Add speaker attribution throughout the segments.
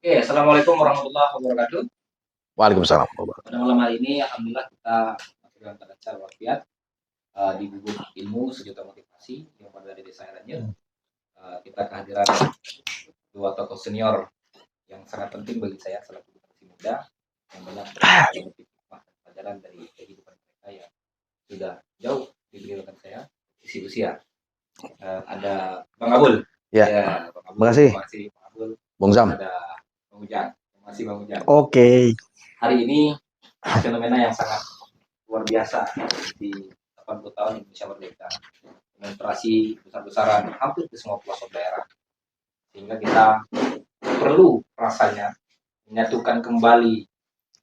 Speaker 1: Oke, assalamualaikum warahmatullahi wabarakatuh.
Speaker 2: Waalaikumsalam.
Speaker 1: Pada malam hari ini, alhamdulillah kita masih dalam keadaan sehat walafiat di Bubur Ilmu Sejuta Motivasi yang pada dari Desa Ranyut. Kita kehadiran dua tokoh senior yang sangat penting bagi saya selaku generasi muda yang banyak memetik pelajaran dari kehidupan mereka yang sudah jauh diberikan saya sisi usia. Ada Bang Abul.
Speaker 2: Ya,
Speaker 1: Bang Abul.
Speaker 2: terima kasih.
Speaker 1: Terima kasih Bang Abul.
Speaker 2: Bung Zam.
Speaker 1: Ada Bang Ujang. Terima kasih Bang Ujang.
Speaker 2: Oke.
Speaker 1: Hari ini fenomena yang sangat luar biasa di 80 tahun Indonesia Merdeka. Demonstrasi besar-besaran hampir di semua pelosok daerah. Sehingga kita perlu rasanya menyatukan kembali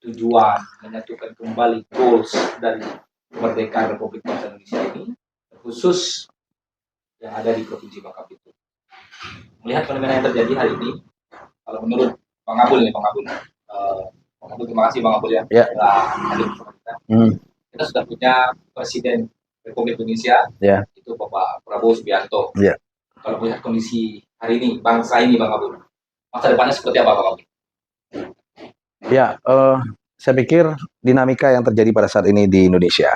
Speaker 1: tujuan, menyatukan kembali goals dari kemerdekaan Republik Bangsa Indonesia ini, khusus yang ada di Provinsi Bangka Belitung. Melihat fenomena yang terjadi hari ini, kalau menurut Bang Abul, terima kasih Bang Abul ya. Telah hadir bersama kita. Kita sudah punya Presiden Republik Indonesia, itu Bapak Prabowo Subianto. Kalau melihat kondisi hari ini, bangsa ini Bang Abul, masa depannya seperti apa Bang Abul?
Speaker 2: Saya pikir dinamika yang terjadi pada saat ini di Indonesia,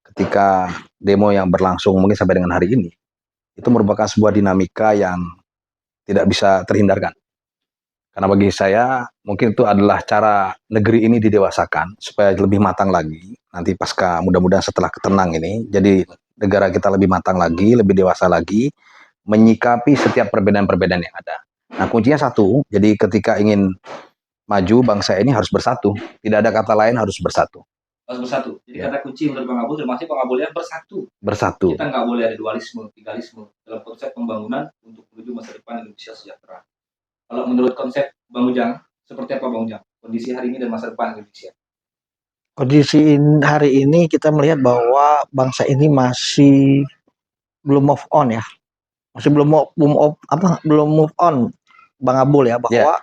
Speaker 2: ketika demo yang berlangsung mungkin sampai dengan hari ini, itu merupakan sebuah dinamika yang tidak bisa terhindarkan. Karena bagi saya, mungkin itu adalah cara negeri ini didewasakan, supaya lebih matang lagi, nanti pasca mudah-mudahan setelah ketenang ini, jadi negara kita lebih matang lagi, lebih dewasa lagi, menyikapi setiap perbedaan-perbedaan yang ada. Nah, kuncinya satu, jadi ketika ingin maju, bangsa ini harus bersatu. Tidak ada kata lain, harus bersatu.
Speaker 1: Harus bersatu. Jadi kata kunci menurut Bang Abul, termasuk Bang Abul yang bersatu.
Speaker 2: Bersatu.
Speaker 1: Kita nggak boleh ada dualisme, tigalisme dalam konsep pembangunan untuk menuju masa depan Indonesia sejahtera. Kalau menurut konsep Bang Ujang, seperti apa Bang Ujang? Kondisi hari ini dan masa depan Indonesia?
Speaker 3: Kondisi hari ini kita melihat bahwa bangsa ini masih belum move on ya. Masih belum move on Bang Abul ya, bahwa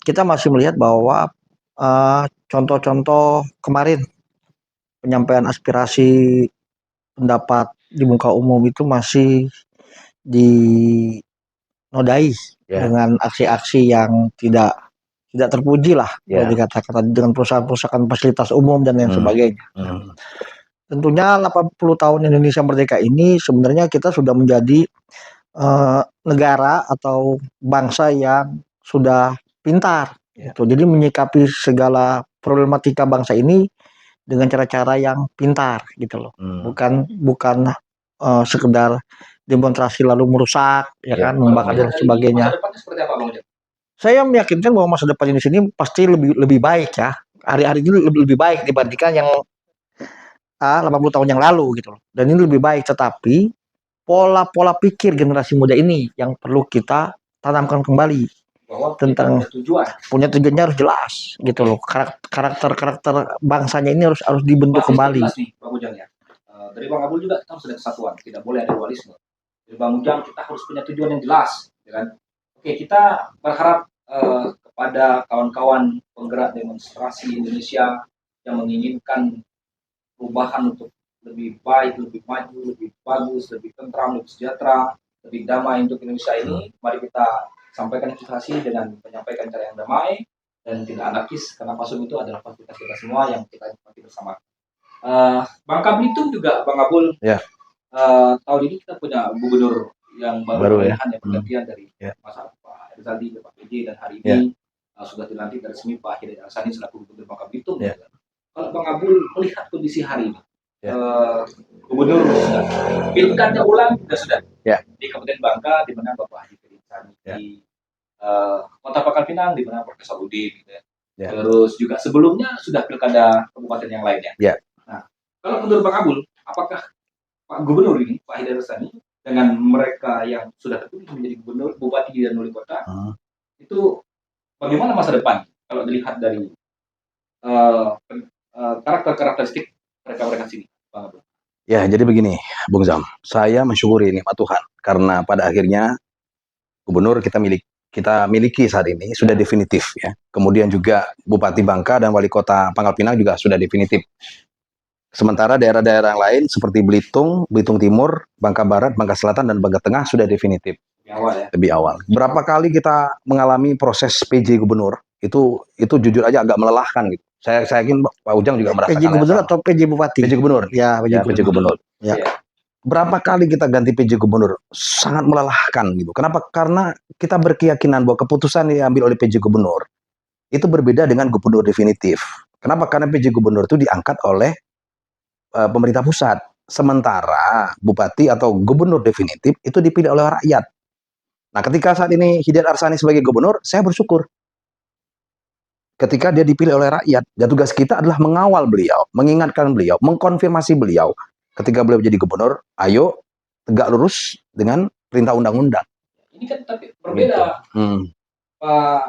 Speaker 3: kita masih melihat bahwa contoh-contoh kemarin penyampaian aspirasi pendapat di muka umum itu masih dinodai dengan aksi-aksi yang tidak terpuji lah, kalau dikatakan, dengan perusahaan-perusahaan fasilitas umum dan lain sebagainya. Tentunya 80 tahun Indonesia Merdeka ini sebenarnya kita sudah menjadi negara atau bangsa yang sudah pintar. Jadi menyikapi segala problematika bangsa ini dengan cara-cara yang pintar gitu loh. Bukan sekedar demonstrasi lalu merusak, membakar dan sebagainya.
Speaker 1: Masa depannya seperti apa Bang Ujang?
Speaker 3: Saya meyakinkan bahwa masa depan di sini pasti lebih baik ya. Hari-hari ini lebih baik dibandingkan yang 80 tahun yang lalu gitu loh. Dan ini lebih baik, tetapi pola-pola pikir generasi muda ini yang perlu kita tanamkan kembali.
Speaker 1: Bahwa
Speaker 3: tentang
Speaker 1: punya
Speaker 3: tujuannya harus jelas gitu loh. Karakter bangsanya ini harus dibentuk kembali.
Speaker 1: Jelas nih Bang Ujang ya. Dari Bang Abul juga kita harus ada kesatuan, tidak boleh ada dualisme. Dari Bang Ujang kita harus punya tujuan yang jelas, ya kan? Oke, kita berharap kepada kawan-kawan penggerak demonstrasi Indonesia yang menginginkan perubahan untuk lebih baik, lebih maju, lebih bagus, lebih tentram, lebih sejahtera, lebih damai untuk Indonesia ini. Mari kita sampaikan aspirasi dengan menyampaikan cara yang damai dan tidak anarkis, karena PASUM itu adalah fasilitas kita semua yang kita nikmati bersama. Bangka Belitung juga Bang Abul, tahun ini kita punya gubernur yang baru ya, pergantian dari masa Pak Erzaldi ke Pak PJ, dan hari ini sudah dilantik resmi Pak Hidayat Harsani selaku gubernur Bangka Belitung. Kalau Bang Abul melihat kondisi hari ini, gubernur sudah, pilkada ulang sudah di Kabupaten Bangka, di mana Bapak Haji Harsani di Kota Pangkal Pinang, di mana Profesor Udin, gitu ya. Terus juga sebelumnya sudah pilkada kabupaten yang lainnya. Nah, kalau menurut Bang Abul, apakah Pak Gubernur ini, Pak Hidayat Harsani, dengan mereka yang sudah terpilih menjadi gubernur, bupati dan wali kota, itu bagaimana masa depan kalau dilihat dari karakteristik mereka sini, Bang Abul?
Speaker 2: Ya, jadi begini, Bung Zam, saya mensyukuri nikmat Tuhan karena pada akhirnya gubernur kita miliki saat ini sudah definitif ya. Kemudian juga Bupati Bangka dan Wali Kota Pangkal Pinang juga sudah definitif. Sementara daerah-daerah lain seperti Belitung, Belitung Timur, Bangka Barat, Bangka Selatan, dan Bangka Tengah sudah definitif. Lebih awal. Berapa kali kita mengalami proses PJ gubernur itu jujur aja agak melelahkan gitu. Saya yakin Pak Ujang juga merasakan.
Speaker 3: PJ gubernur atau PJ bupati?
Speaker 2: PJ gubernur.
Speaker 3: Ya,
Speaker 2: PJ gubernur.
Speaker 3: Ya.
Speaker 2: Berapa kali kita ganti PJ gubernur, sangat melelahkan gitu. Kenapa? Karena kita berkeyakinan bahwa keputusan yang diambil oleh PJ gubernur itu berbeda dengan gubernur definitif. Kenapa? Karena PJ gubernur itu diangkat oleh pemerintah pusat. Sementara bupati atau gubernur definitif itu dipilih oleh rakyat. Nah, ketika saat ini Hidayat Arsani sebagai gubernur, saya bersyukur. Ketika dia dipilih oleh rakyat, dan tugas kita adalah mengawal beliau, mengingatkan beliau, mengkonfirmasi beliau. Ketika beliau jadi gubernur, ayo tegak lurus dengan perintah undang-undang.
Speaker 1: Ini kan tapi berbeda. Pak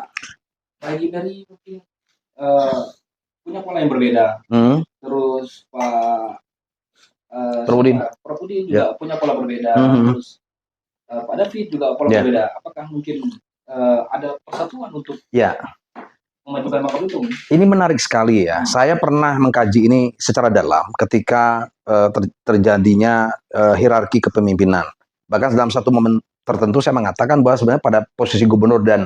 Speaker 1: dari mungkin punya pola yang berbeda. Terus Pak Propudin juga punya pola berbeda. Terus Pak David juga pola berbeda. Apakah mungkin ada persatuan untuk memajukan Bangka Belitung? Ini
Speaker 2: menarik sekali ya. Saya pernah mengkaji ini secara dalam ketika terjadinya hierarki kepemimpinan. Bahkan dalam satu momen tertentu saya mengatakan bahwa sebenarnya pada posisi gubernur dan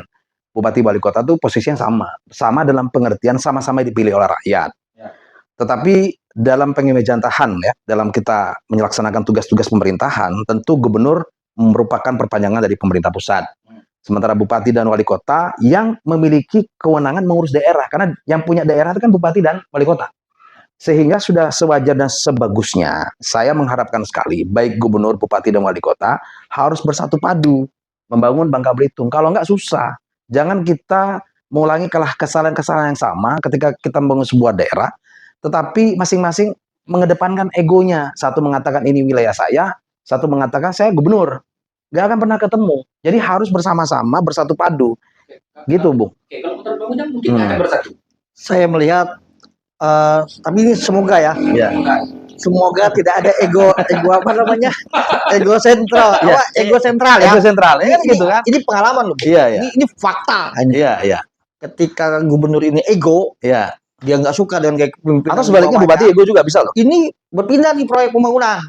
Speaker 2: bupati wali kota itu posisinya sama dalam pengertian sama-sama dipilih oleh rakyat. Tetapi dalam pengemejantahan ya, dalam kita melaksanakan tugas-tugas pemerintahan, tentu gubernur merupakan perpanjangan dari pemerintah pusat. Sementara bupati dan wali kota yang memiliki kewenangan mengurus daerah, karena yang punya daerah itu kan bupati dan wali kota. Sehingga sudah sewajar dan sebagusnya, saya mengharapkan sekali, baik gubernur, bupati, dan wali kota harus bersatu padu membangun Bangka Belitung. Kalau nggak susah. Jangan kita mengulangi kesalahan-kesalahan yang sama ketika kita membangun sebuah daerah, tetapi masing-masing mengedepankan egonya. Satu mengatakan ini wilayah saya, satu mengatakan saya gubernur. Nggak akan pernah ketemu. Jadi harus bersama-sama, bersatu padu. Gitu, Bung.
Speaker 1: Kalau menurut Bang Ujang mungkin akan bersatu.
Speaker 3: Saya melihat, tapi ini semoga ya. Semoga tidak ada ego apa namanya? Ego sentral. Ego sentral ya.
Speaker 2: Ego sentral. Ya, gitu kan.
Speaker 3: Ini pengalaman loh. Ini fakta. Ketika gubernur ini ego, dia nggak suka dengan kayak pemimpinan.
Speaker 2: Atau sebaliknya bupati ego juga bisa loh.
Speaker 3: Ini berpindah di proyek pembangunan.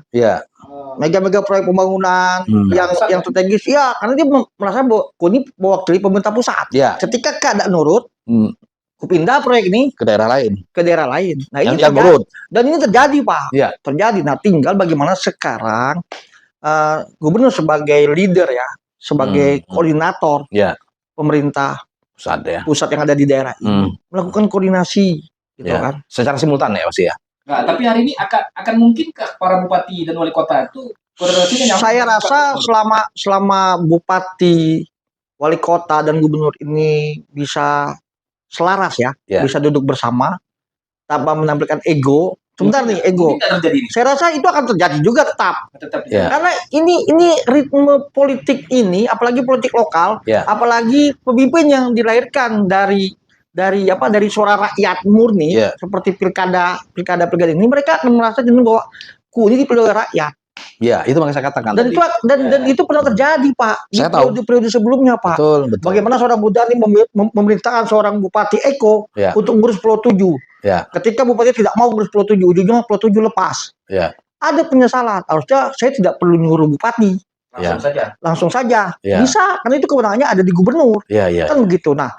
Speaker 3: Mega-mega proyek pembangunan yang strategis. Ya, karena dia merasa bahwa ini mewakili pemerintah pusat. Ketika keadaan nurut, pindah proyek ini ke daerah lain. Nah, ini terjadi. Dan ini terjadi, Pak. Terjadi. Nah, tinggal bagaimana sekarang gubernur sebagai leader ya, sebagai koordinator pemerintah pusat yang ada di daerah ini melakukan koordinasi gitu kan
Speaker 2: secara simultan ya pasti ya.
Speaker 1: Nah, tapi hari ini akan mungkinkah para bupati dan wali kota itu koordinasinya?
Speaker 3: Saya rasa selama bupati, wali kota dan gubernur ini bisa selaras ya, bisa duduk bersama tanpa menampilkan ego. Sebentar nih, ego. Saya rasa itu akan terjadi juga tetap. Karena ini ritme politik ini, apalagi politik lokal, apalagi pemimpin yang dilahirkan dari suara rakyat murni, seperti pilkada ini, mereka akan merasa jenuh bahwa ini dipilih oleh rakyat.
Speaker 2: Itu makanya saya katakan.
Speaker 3: Dan itu pernah terjadi, Pak. Di periode sebelumnya, Pak.
Speaker 2: Betul.
Speaker 3: Bagaimana seorang Budani memerintahkan seorang Bupati Eko untuk ngurus Pulau 7. Ketika Bupati tidak mau ngurus Pulau 7, ujungnya Pulau 7 lepas. Ada penyesalan. Harusnya saya tidak perlu nyuruh Bupati. Langsung saja. Bisa, karena itu kewenangannya ada di gubernur. Kan begitu. Nah,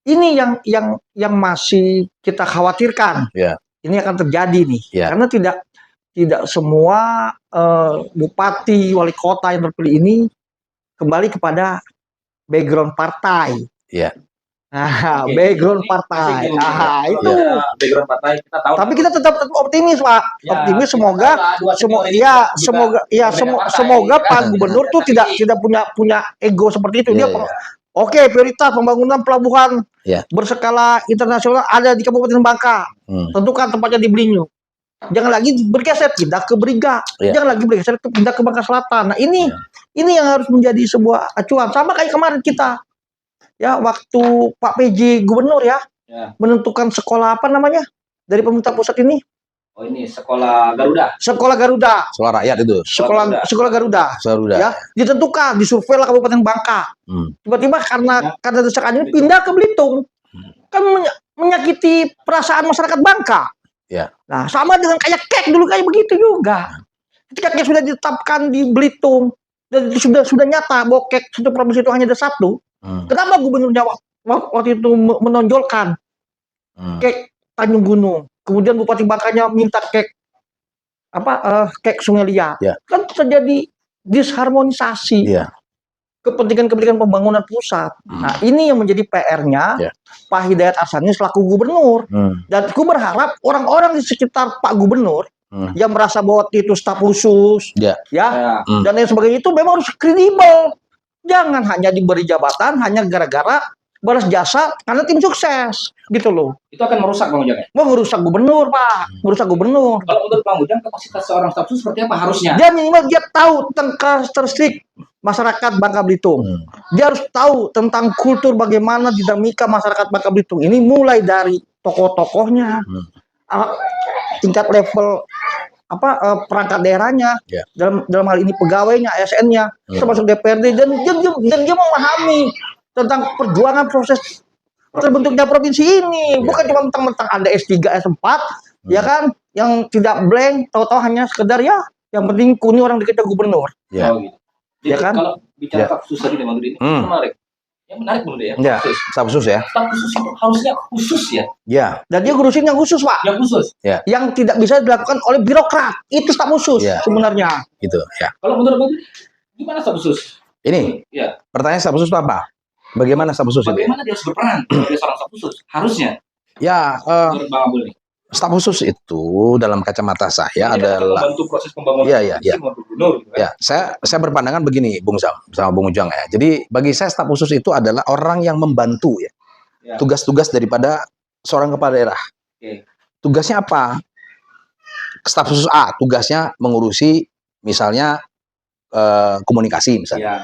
Speaker 3: ini yang masih kita khawatirkan. Ini akan terjadi nih. Karena tidak semua bupati, wali kota yang terpilih ini kembali kepada background partai. Background partai.
Speaker 1: Itu background partai kita tahu.
Speaker 3: Tapi kita tetap optimis, Pak. Optimis semoga Pak Gubernur tuh tidak punya ego seperti itu. Dia oke, prioritas pembangunan pelabuhan berskala internasional ada di Kabupaten Bangka. Tentukan tempatnya di Belinyu. Jangan lagi bergeser pindah ke Briga. Jangan lagi bergeser pindah ke Bangka Selatan. Nah, ini yang harus menjadi sebuah acuan. Sama kayak kemarin kita. Ya, waktu Pak PJ gubernur menentukan sekolah apa namanya? Dari pemerintah pusat ini.
Speaker 1: Oh, ini sekolah Garuda.
Speaker 3: Sekolah Garuda.
Speaker 2: Sekolah rakyat itu.
Speaker 3: Sekolah Garuda. Ya, ditentukan, disurvei lah Kabupaten Bangka. Tiba-tiba karena desakan ini pindah ke Belitung. Kan menyakiti perasaan masyarakat Bangka. Nah, sama dengan kayak kek dulu kayak begitu juga. Ketika kek sudah ditetapkan di Belitung, Dan itu sudah nyata bahwa kek satu provinsi itu hanya ada satu. Kenapa gubernurnya waktu itu menonjolkan kek Tanjung Gunung, kemudian Bupati Bangkanya minta kek kek Sungai Liat, kan terjadi disharmonisasi kepentingan pembangunan pusat. Nah, ini yang menjadi PR-nya Pak Hidayat Harsani selaku gubernur. Dan aku berharap orang-orang di sekitar Pak Gubernur yang merasa bahwa itu staf khusus, dan lain sebagainya itu memang harus kredibel. Jangan hanya diberi jabatan hanya gara-gara balas jasa karena tim sukses, gitu loh.
Speaker 1: Itu akan merusak Bang Ujang ya?
Speaker 3: Merusak gubernur, Pak. Merusak gubernur.
Speaker 1: Kalau menurut Bang Ujang, kapasitas seorang staf khusus seperti apa harusnya?
Speaker 3: Dia minimal dia tahu tentang karakteristik masyarakat Bangka Belitung. Dia harus tahu tentang kultur bagaimana dinamika masyarakat Bangka Belitung. Ini mulai dari tokoh-tokohnya, tingkat level perangkat daerahnya, dalam hal ini pegawainya, ASN-nya, termasuk DPRD, dan dia memahami tentang perjuangan proses terbentuknya provinsi ini. Bukan cuma mentang-mentang ada S3, S4, ya kan, yang tidak blank, tahu-tahu hanya sekedar yang penting kuni orang dikita gubernur.
Speaker 1: Oh, gitu. Jadi
Speaker 3: Ya kan?
Speaker 1: kalau bicara staf khusus tadi Bang Dudi, ini menarik. Yang menarik menurut dia.
Speaker 2: Staf khusus ya.
Speaker 1: Staf khusus itu harusnya khusus ya.
Speaker 3: Dan dia ngurusin yang khusus, Pak.
Speaker 1: Yang khusus.
Speaker 3: Yang tidak bisa dilakukan oleh birokrat. Itu staf khusus sebenarnya.
Speaker 2: Gitu ya.
Speaker 1: Kalau menurut Bang Dudi, gimana staf khusus?
Speaker 2: Ini pertanyaan staf khusus itu apa? Bagaimana staf khusus itu?
Speaker 1: Bagaimana dia harus berperan sebagai seorang staf khusus? Harusnya.
Speaker 2: Menurut
Speaker 1: Bang Abul nih.
Speaker 2: Staf khusus itu dalam kacamata saya
Speaker 1: Ini
Speaker 2: adalah
Speaker 1: membantu proses pembangunan gubernur.
Speaker 2: Saya berpandangan begini, Bung Sam, sama Bung Ujang ya. Jadi bagi saya staf khusus itu adalah orang yang membantu tugas-tugas daripada seorang kepala daerah. Tugasnya apa? Staf khusus A tugasnya mengurusi misalnya komunikasi misalnya.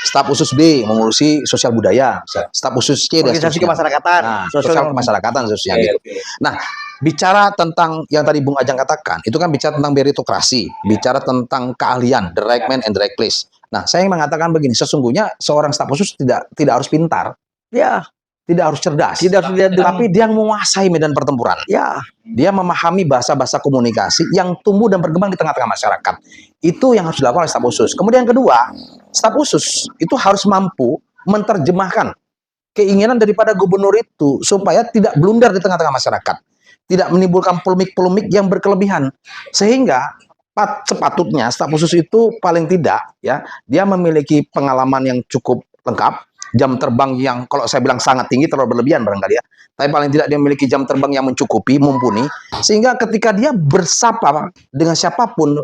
Speaker 2: Staf khusus B mengurusi sosial budaya, staf khusus C
Speaker 3: organisasi kemasyarakatan,
Speaker 2: sosial kemasyarakatan khususnya gitu. Nah, bicara tentang yang tadi Bung Ajang katakan, itu kan bicara tentang meritokrasi, bicara tentang keahlian, the right man and the right place. Nah, saya yang mengatakan begini, sesungguhnya seorang staf khusus tidak harus pintar, tidak harus cerdas, tapi dia menguasai medan pertempuran. Dia memahami bahasa-bahasa komunikasi yang tumbuh dan berkembang di tengah-tengah masyarakat. Itu yang harus dilakukan oleh staf khusus. Kemudian yang kedua, staf khusus itu harus mampu menerjemahkan keinginan daripada gubernur itu supaya tidak blunder di tengah-tengah masyarakat, tidak menimbulkan polemik-polemik yang berkelebihan, sehingga sepatutnya staf khusus itu paling tidak dia memiliki pengalaman yang cukup lengkap, jam terbang yang kalau saya bilang sangat tinggi, terlalu berlebihan barangkali tapi paling tidak dia memiliki jam terbang yang mencukupi, mumpuni, sehingga ketika dia bersapa dengan siapapun,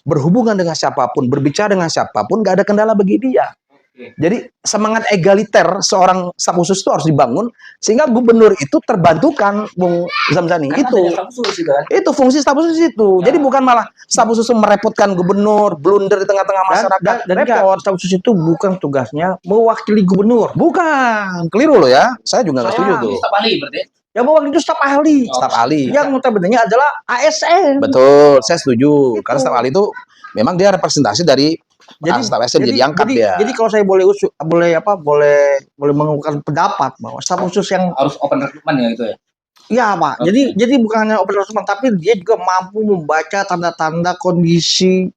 Speaker 2: berhubungan dengan siapapun, berbicara dengan siapapun, nggak ada kendala bagi dia. Jadi semangat egaliter seorang staf khusus itu harus dibangun sehingga gubernur itu terbantukan, Bung Zamzani. Itu fungsi staf khusus itu. Jadi bukan malah staf khusus merepotkan gubernur, blunder di tengah-tengah masyarakat.
Speaker 3: Dan staf khusus itu bukan tugasnya mewakili gubernur.
Speaker 2: Bukan, keliru loh ya. Saya juga nggak setuju tuh.
Speaker 1: Staf ahli berarti.
Speaker 3: Yang mewakili itu staf ahli.
Speaker 2: Staf ahli.
Speaker 3: Yang notabene adalah ASN.
Speaker 2: Betul, saya setuju. Karena staf ahli itu memang dia representasi dari staf ASN jadi angkat dia.
Speaker 3: Jadi kalau saya boleh mengungkapkan pendapat bahwa staf khusus yang
Speaker 1: harus open recruitment ya itu ya.
Speaker 3: Iya, Pak. Jadi bukan hanya open recruitment, tapi dia juga mampu membaca tanda-tanda kondisi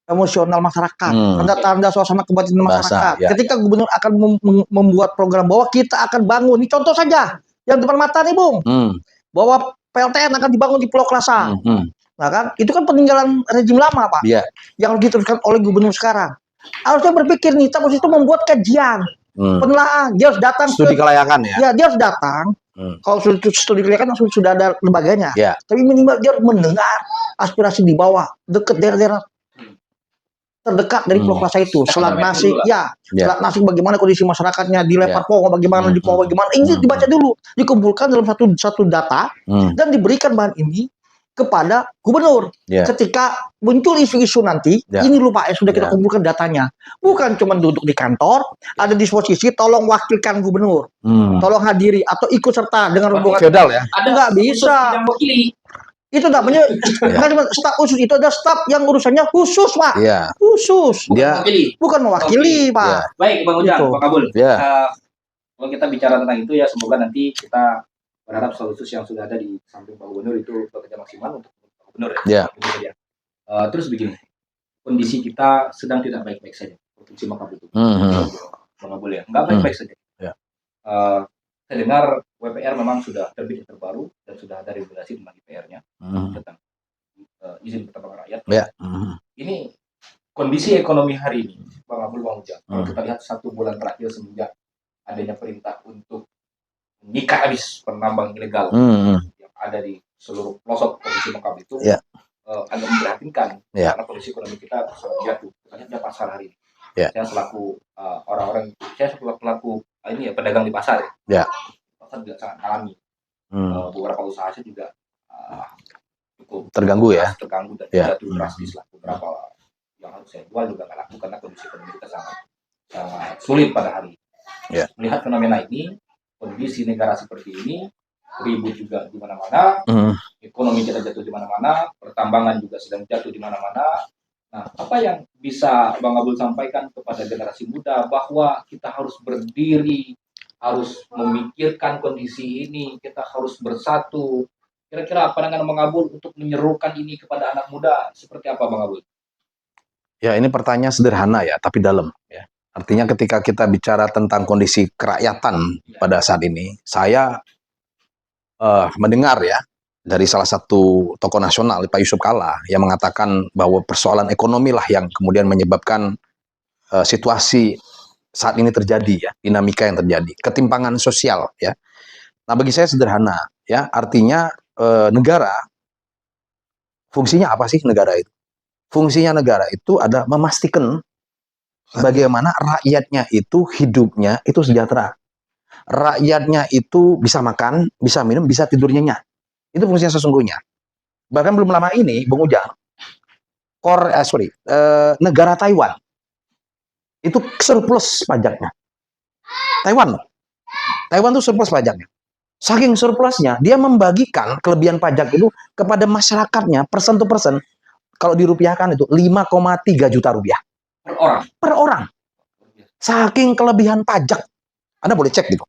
Speaker 3: emosional masyarakat, tanda-tanda suasana kebatinan masyarakat. Ketika gubernur akan membuat program bahwa kita akan bangun, ini contoh saja yang depan mata nih, Bung, bahwa PLTN akan dibangun di Pulau Klasa. Nah kan, itu kan peninggalan rejim lama, Pak, yang harus diteruskan oleh gubernur sekarang. Harusnya berpikir nih, staf khusus itu membuat kajian, penelaahan, dia harus datang
Speaker 2: studi kelayakan ya.
Speaker 3: Dia harus datang. Kalau studi kelayakan sudah ada lembaganya. Tapi minimal dia harus mendengar aspirasi di bawah, dekat daerah-daerah terdekat dari Pulau Klasa itu. Selat Nasik, Selat Nasik bagaimana kondisi masyarakatnya, di Lepar Pongo bagaimana, di Pongo bagaimana. Ini dibaca dulu, dikumpulkan dalam satu data dan diberikan bahan ini kepada gubernur. Ketika muncul isu-isu nanti, ini lupa sudah kita kumpulkan datanya. Bukan cuma duduk di kantor, ada disposisi tolong wakilkan gubernur, tolong hadiri atau ikut serta dengan rombongan.
Speaker 2: Feodal ya?
Speaker 3: Ada nggak bisa. Itu namanya staf khusus, itu ada staf yang urusannya khusus, Pak. Khusus. Bukan mewakili, Pak.
Speaker 1: Baik, Bang Ujang, Bang Abul. Kalau kita bicara tentang itu ya, semoga nanti kita berharap staf khusus yang sudah ada di samping Pak Gubernur itu bekerja maksimal untuk Pak Gubernur ya. Terus begini, kondisi kita sedang tidak baik-baik saja. Provinsi Makabul itu. Bang Abul ya, nggak baik-baik saja.
Speaker 2: Ya.
Speaker 1: Saya dengar WPR memang sudah terbit terbaru dan sudah ada regulasi tentang IPR-nya tentang izin pertambangan rakyat.
Speaker 2: Ya.
Speaker 1: Ini kondisi ekonomi hari ini, Bang Abul, Bang Ujang. Kalau kita lihat 1 bulan terakhir semenjak adanya perintah untuk menyikat habis penambang ilegal yang ada di seluruh pelosok provinsi Makabul itu agak memprihatinkan karena kondisi ekonomi kita sangat jatuh. Kita lihat pasar hari ini. Saya selaku saya selaku pelaku ini ya pedagang di pasar ya. Pasar juga sangat alami. Beberapa usaha saya juga cukup
Speaker 2: terganggu
Speaker 1: dan jatuh drastis lah. Beberapa yang harus saya jual juga nggak laku karena kondisi ekonomi kita sangat sulit pada hari. Melihat fenomena ini, kondisi negara seperti ini, ribut juga di mana-mana, ekonomi kita jatuh di mana-mana, pertambangan juga sedang jatuh di mana-mana. Nah, apa yang bisa Bang Abul sampaikan kepada generasi muda bahwa kita harus berdiri, harus memikirkan kondisi ini, kita harus bersatu. Kira-kira pandangan Bang Abul untuk menyerukan ini kepada anak muda seperti apa, Bang Abul?
Speaker 2: Ya, ini pertanyaan sederhana ya, tapi dalam ya. Artinya ketika kita bicara tentang kondisi kerakyatan pada saat ini, saya mendengar ya dari salah satu tokoh nasional, Pak Yusuf Kalla, yang mengatakan bahwa persoalan ekonomi lah yang kemudian menyebabkan situasi saat ini terjadi ya, dinamika yang terjadi, ketimpangan sosial ya. Nah, bagi saya sederhana ya, artinya negara, fungsinya apa sih negara itu? Fungsinya negara itu adalah memastikan bagaimana rakyatnya itu hidupnya itu sejahtera. Rakyatnya itu bisa makan, bisa minum, bisa tidur nyenyak. Itu fungsinya sesungguhnya. Bahkan belum lama ini, Bung Ujang, negara Taiwan itu surplus pajaknya. Taiwan itu surplus pajaknya. Saking surplusnya, dia membagikan kelebihan pajak itu kepada masyarakatnya persen to persen. Kalau dirupiahkan itu 5,3 juta rupiah per orang. Saking kelebihan pajak, Anda boleh cek gitu.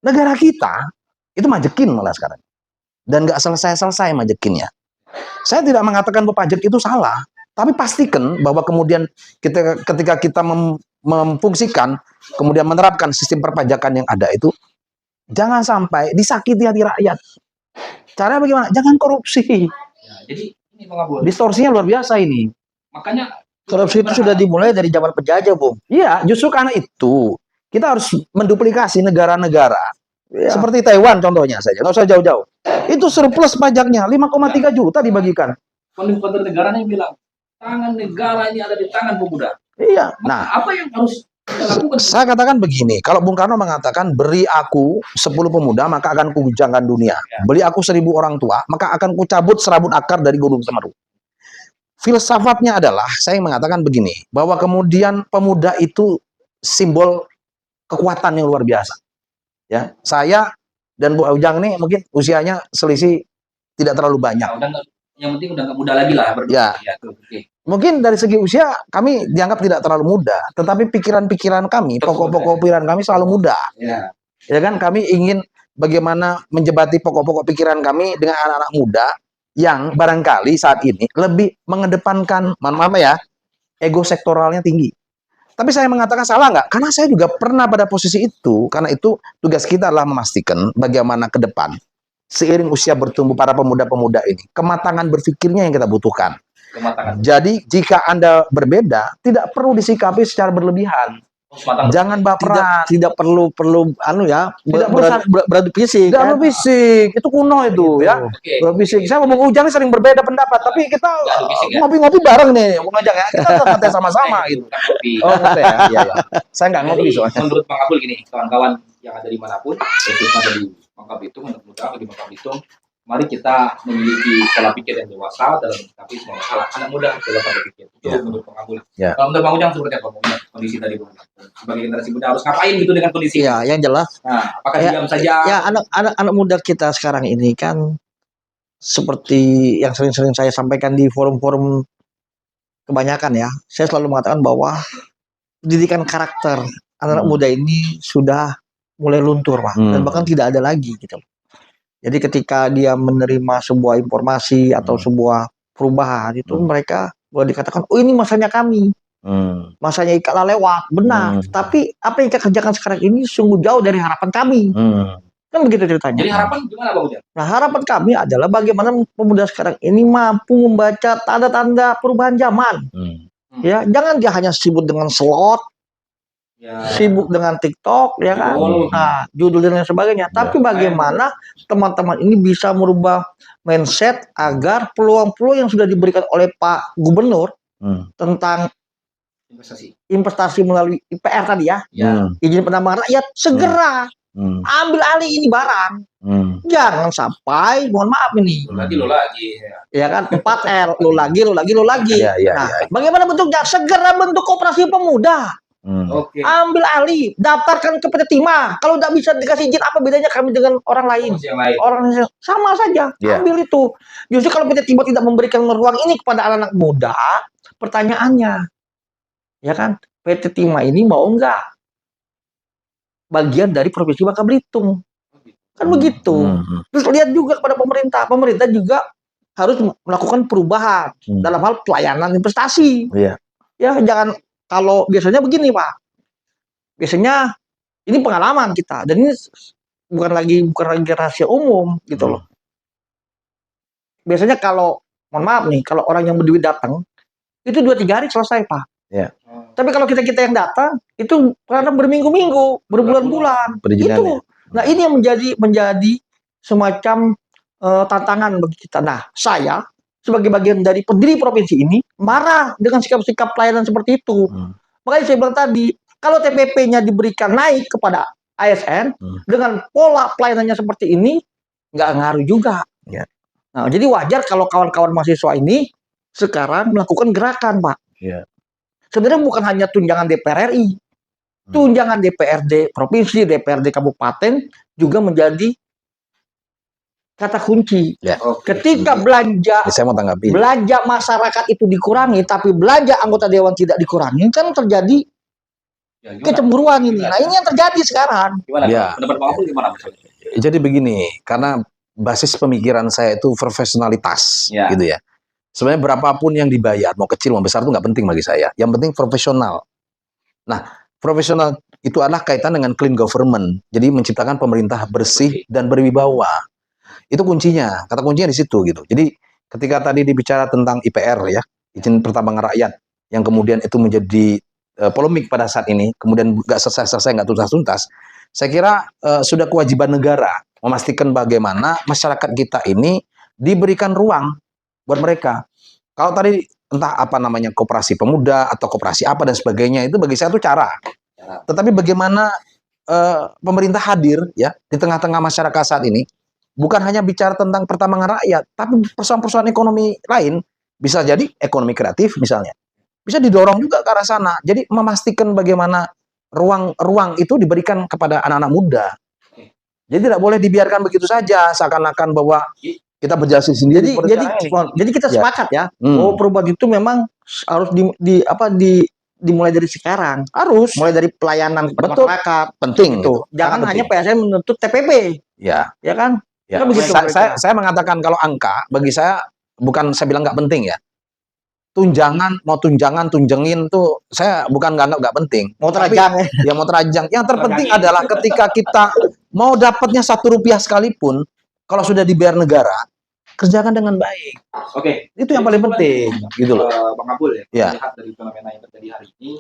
Speaker 2: Negara kita itu majekin malah sekarang. Dan nggak selesai-selesai majekinnya. Saya tidak mengatakan bahwa pajak itu salah, tapi pastikan bahwa kemudian ketika kita memfungsikan, kemudian menerapkan sistem perpajakan yang ada itu, jangan sampai disakiti hati rakyat. Caranya bagaimana? Jangan korupsi.
Speaker 1: Ya, jadi ini Bang Abul.
Speaker 2: Distorsinya luar biasa ini.
Speaker 3: Makanya korupsi itu sudah dimulai dari zaman penjajah, Bung.
Speaker 2: Iya, justru karena itu kita harus menduplikasi negara-negara seperti Taiwan contohnya saja, nggak usah jauh-jauh. Itu surplus pajaknya 5,3 juta dibagikan.
Speaker 1: Founder negaranya bilang tangan negara ini ada di tangan pemuda.
Speaker 2: Iya. Nah,
Speaker 1: apa yang harus kita lakukan?
Speaker 2: Saya katakan begini, kalau Bung Karno mengatakan beri aku 10 pemuda maka akan kujangkan dunia. Beli aku 1000 orang tua maka akan kucabut serabut akar dari Gunung Semeru. Filsafatnya adalah saya mengatakan begini, bahwa kemudian pemuda itu simbol kekuatan yang luar biasa. Ya, saya dan Bu Ujang ini mungkin usianya selisih tidak terlalu banyak.
Speaker 1: Yang penting udah nggak muda lagi lah.
Speaker 2: Ya. Mungkin dari segi usia kami dianggap tidak terlalu muda, tetapi pikiran-pikiran kami, pokok-pokok pikiran kami selalu muda. Ya kan, kami ingin bagaimana menjebati pokok-pokok pikiran kami dengan anak-anak muda yang barangkali saat ini lebih mengedepankan, ego sektoralnya tinggi. Tapi saya mengatakan salah nggak? Karena saya juga pernah pada posisi itu. Karena itu tugas kita adalah memastikan bagaimana ke depan seiring usia bertumbuh para pemuda-pemuda ini, kematangan berpikirnya yang kita butuhkan. Jadi jika Anda berbeda, tidak perlu disikapi secara berlebihan. Jangan baperan.
Speaker 3: Tidak perlu beradu fisik.
Speaker 2: Tidak perlu fisik. Itu kuno itu ya. Beradu fisik. Saya ngomong Ujang sering berbeda pendapat, tapi kita ngopi-ngopi bareng nih, Bung Ujang ya. Kita santai sama-sama gitu. Oh, ya. Iya. Saya nggak ngopi soalnya.
Speaker 1: Menurut Bang Abul gini, kawan-kawan yang ada di manapun, khususnya ada di Bangka Belitung, anak muda di Bangka Belitung, mari kita memiliki pola pikir yang dewasa dalam menyikapi semua masalah. Anak muda dalam pola pikir. Itu menurut Bang Abul. Kalau menurut Bang Ujang seperti apa kondisi tadi Bang? Sebagai generasi muda harus ngapain gitu dengan kondisi?
Speaker 3: Ya, yang jelas.
Speaker 1: Nah, apakah diam saja?
Speaker 3: Ya, anak muda kita sekarang ini kan seperti yang sering-sering saya sampaikan di forum-forum kebanyakan ya. Saya selalu mengatakan bahwa pendidikan karakter anak-anak muda ini sudah mulai luntur, Pak, dan bahkan tidak ada lagi gitu. Jadi ketika dia menerima sebuah informasi atau sebuah perubahan itu mereka Boleh dikatakan, oh ini masanya kami. Masanya Ika lah lewat, benar. Tapi apa yang Ika kerjakan sekarang ini sungguh jauh dari harapan kami. Kan begitu ceritanya.
Speaker 1: Jadi harapan gimana Bang Ujang?
Speaker 3: Nah, harapan kami adalah bagaimana pemuda sekarang ini mampu membaca tanda-tanda perubahan zaman. Ya, jangan dia hanya sibuk dengan slot, sibuk dengan TikTok, ya kan? Nah, judul dan lain sebagainya. Tapi bagaimana teman-teman ini bisa merubah mindset agar peluang-peluang yang sudah diberikan oleh Pak Gubernur tentang investasi melalui IPR tadi ya, izin penambangan rakyat, segera ambil alih ini barang. Jangan sampai, mohon maaf ini.
Speaker 1: Lo lagi.
Speaker 3: Ya kan, 4L, lo lagi. Bagaimana bentuknya? Segera bentuk koperasi pemuda. Ambil alih, daftarkan ke PT Timah. Kalau tidak bisa dikasih izin, apa bedanya kami dengan orang lain? Orang sama saja. Ambil itu. Justru kalau PT Timah tidak memberikan ruang ini kepada anak-anak muda, pertanyaannya, ya kan, PT Timah ini mau enggak bagian dari Provinsi Bangka Belitung? Kan begitu. Terus lihat juga kepada pemerintah. Pemerintah juga harus melakukan perubahan dalam hal pelayanan investasi. Ya, jangan, kalau biasanya begini Pak. Biasanya ini pengalaman kita, dan ini bukan lagi rahasia umum gitu loh. Biasanya kalau, mohon maaf nih, kalau orang yang berduit datang itu 2-3 hari selesai Pak. Tapi kalau kita yang datang itu karena berminggu-minggu, berbulan-bulan. Itu. Nah, ini yang menjadi semacam tantangan bagi kita. Nah, saya sebagai bagian dari pendiri provinsi ini marah dengan sikap-sikap pelayanan seperti itu. Makanya saya bilang tadi, kalau TPP-nya diberikan naik kepada ASN dengan pola pelayanannya seperti ini, nggak ngaruh juga. Nah, jadi wajar kalau kawan-kawan mahasiswa ini sekarang melakukan gerakan, Pak. Sebenarnya bukan hanya tunjangan DPR RI, tunjangan DPRD provinsi, DPRD kabupaten juga menjadi kata kunci. Ketika belanja masyarakat itu dikurangi, tapi belanja anggota dewan tidak dikurangi, kan terjadi kecemburuan ini. Nah, ini yang terjadi sekarang.
Speaker 1: Gimana? Pendapat Bang Apul gimana?
Speaker 2: Jadi begini, karena basis pemikiran saya itu profesionalitas, gitu ya. Sebenarnya berapapun yang dibayar, mau kecil mau besar itu nggak penting bagi saya. Yang penting profesional. Nah, profesional itu adalah kaitan dengan clean government. Jadi menciptakan pemerintah bersih dan berwibawa. Itu kuncinya. Kata kuncinya di situ gitu. Jadi ketika tadi dibicara tentang IPR ya, izin pertambangan rakyat, yang kemudian itu menjadi polemik pada saat ini, kemudian nggak selesai, nggak tuntas. Saya kira sudah kewajiban negara memastikan bagaimana masyarakat kita ini diberikan ruang buat mereka. Kalau tadi entah apa namanya koperasi pemuda atau koperasi apa dan sebagainya, itu bagi saya itu cara. Tetapi bagaimana pemerintah hadir ya di tengah-tengah masyarakat saat ini, bukan hanya bicara tentang pertambangan rakyat, tapi persoalan-persoalan ekonomi lain, bisa jadi ekonomi kreatif misalnya, bisa didorong juga ke arah sana. Jadi memastikan bagaimana ruang itu diberikan kepada anak-anak muda. Jadi tidak boleh dibiarkan begitu saja, seakan-akan bahwa kita berjasa sendiri.
Speaker 3: Jadi kita sepakat ya, bahwa perubahan itu memang harus dimulai dari sekarang. Harus mulai dari pelayanan kepada masyarakat.
Speaker 2: Penting
Speaker 3: itu. Jangan hanya PSN menuntut TPP. Ya kan?
Speaker 2: Ya. Saya mengatakan kalau angka bagi saya bukan saya bilang nggak penting ya. Tunjangin tuh saya bukan nggak penting.
Speaker 3: Mau terajang
Speaker 2: ya mau terajang. Yang terpenting adalah ketika kita mau dapatnya Rp1 sekalipun, kalau sudah dibayar negara, kerjakan dengan baik.
Speaker 1: Oke.
Speaker 2: Itu yang paling penting, gitu loh.
Speaker 1: Bang Apul ya, melihat dari fenomena yang terjadi hari ini,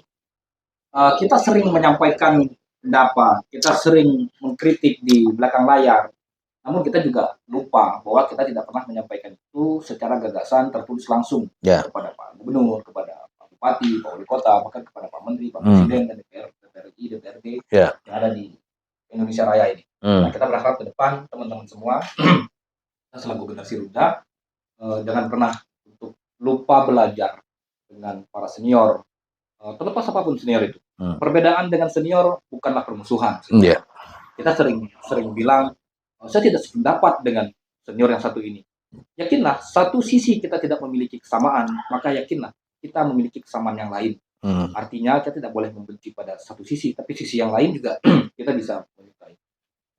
Speaker 1: kita sering menyampaikan pendapat, kita sering mengkritik di belakang layar, namun kita juga lupa bahwa kita tidak pernah menyampaikan itu secara gagasan tertulis langsung kepada Pak Gubernur, kepada Pak Bupati, Pak Wali Kota, bahkan kepada Pak Menteri, Pak Presiden, dan DPRD, yang ada di Indonesia Raya ini. Nah, kita berharap ke depan teman-teman semua selaku generasi muda jangan pernah untuk lupa belajar dengan para senior, terlepas apapun senior itu. Perbedaan dengan senior bukanlah permusuhan. Kita sering bilang saya tidak sependapat dengan senior yang satu ini. Yakinlah satu sisi kita tidak memiliki kesamaan, maka yakinlah kita memiliki kesamaan yang lain. Artinya kita tidak boleh membenci pada satu sisi, tapi sisi yang lain juga kita bisa menyukai.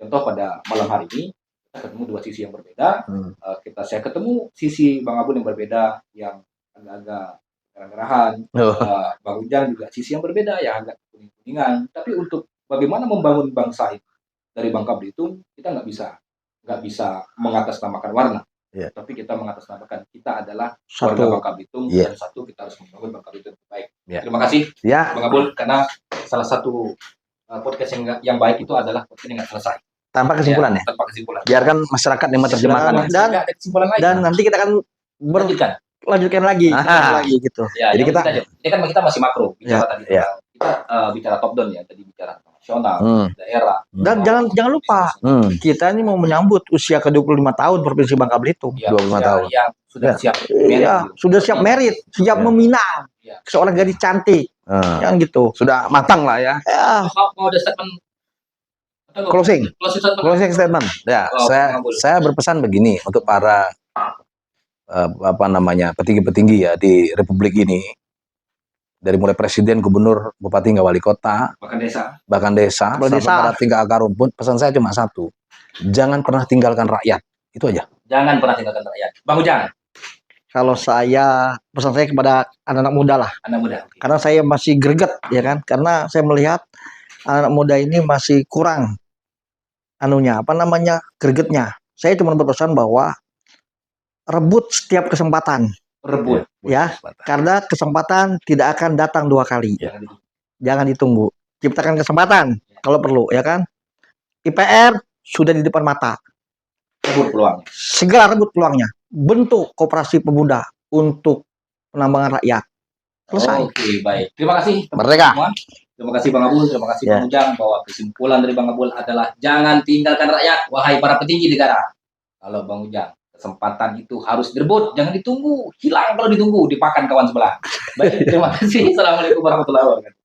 Speaker 1: Contoh pada malam hari ini kita ketemu dua sisi yang berbeda. Saya ketemu sisi Bang Apul yang berbeda, yang agak-agak merah-merahan.
Speaker 2: Oh.
Speaker 1: Bang Ujang juga sisi yang berbeda ya, agak kuning-kuningan. Tapi untuk bagaimana membangun bangsa itu dari Bangka Belitung, kita nggak bisa mengatasnamakan warna.
Speaker 2: Yeah.
Speaker 1: Tapi kita mengatasnamakan kita adalah
Speaker 3: Satu.
Speaker 1: warga Bangka Belitung,
Speaker 2: Yeah.
Speaker 1: dan satu kita harus membangun Bangka Belitung yang baik.
Speaker 2: Yeah.
Speaker 1: Terima kasih
Speaker 2: Ya,
Speaker 1: Bang Abul, karena salah satu podcast yang baik itu adalah podcast yang nggak selesai.
Speaker 2: tanpa kesimpulan ya.
Speaker 1: Tanpa kesimpulan.
Speaker 2: Biarkan masyarakat yang menerjemahkan.
Speaker 3: Dan
Speaker 1: nggak ada kesimpulan lain.
Speaker 3: Dan nanti kita akan lanjutkan lagi,
Speaker 2: gitu.
Speaker 1: Ya,
Speaker 2: Jadi kita
Speaker 1: ini kan kita masih makro bicara tadi.
Speaker 2: Ya.
Speaker 1: Kita bicara top down ya, jadi bicara nasional, daerah.
Speaker 3: Dan jangan lupa, kita ini mau menyambut usia ke-25 tahun Provinsi Bangka Belitung.
Speaker 1: Ya,
Speaker 2: 25 tahun.
Speaker 1: Yang sudah
Speaker 2: Ya.
Speaker 1: siap.
Speaker 3: Iya, sudah siap merit, siap
Speaker 2: Ya.
Speaker 3: meminang.
Speaker 1: Ya.
Speaker 3: Seorang gadis cantik, yang gitu.
Speaker 2: Sudah matang lah ya.
Speaker 3: Ya,
Speaker 1: Mau ada statement
Speaker 2: Closing statement. Ya,
Speaker 1: Oh,
Speaker 2: saya berpesan begini untuk para petinggi-petinggi ya di Republik ini, dari mulai presiden, gubernur, bupati hingga wali kota, bahkan desa, sampai pada tingkat akar rumput. Pesan saya cuma satu: jangan pernah tinggalkan rakyat. Itu aja.
Speaker 1: Jangan pernah tinggalkan rakyat. Bang Ujang.
Speaker 3: kalau pesan saya kepada anak-anak muda lah,
Speaker 1: Anak muda.
Speaker 3: karena saya masih greget ya kan, karena saya melihat anak muda ini masih kurang gregetnya. Saya cuma berpesan bahwa rebut setiap kesempatan.
Speaker 1: Rebut.
Speaker 3: Ya, karena kesempatan tidak akan datang 2 kali. Jangan ditunggu. Ciptakan kesempatan kalau perlu, ya kan? IPR sudah di depan mata.
Speaker 1: Rebut peluang.
Speaker 3: Segera rebut peluangnya. Bentuk koperasi pemuda untuk penambangan rakyat. Selesai.
Speaker 1: Oke, baik. Terima kasih.
Speaker 2: Merdeka.
Speaker 1: Terima kasih Bang Abul, terima kasih
Speaker 2: Ya.
Speaker 1: Bang Ujang, bahwa kesimpulan dari Bang Abul adalah jangan tinggalkan rakyat, wahai para petinggi negara. Kalau Bang Ujang, kesempatan itu harus direbut, jangan ditunggu. Hilang kalau ditunggu, dipakan kawan sebelah. Baik, terima kasih. Assalamualaikum warahmatullahi wabarakatuh.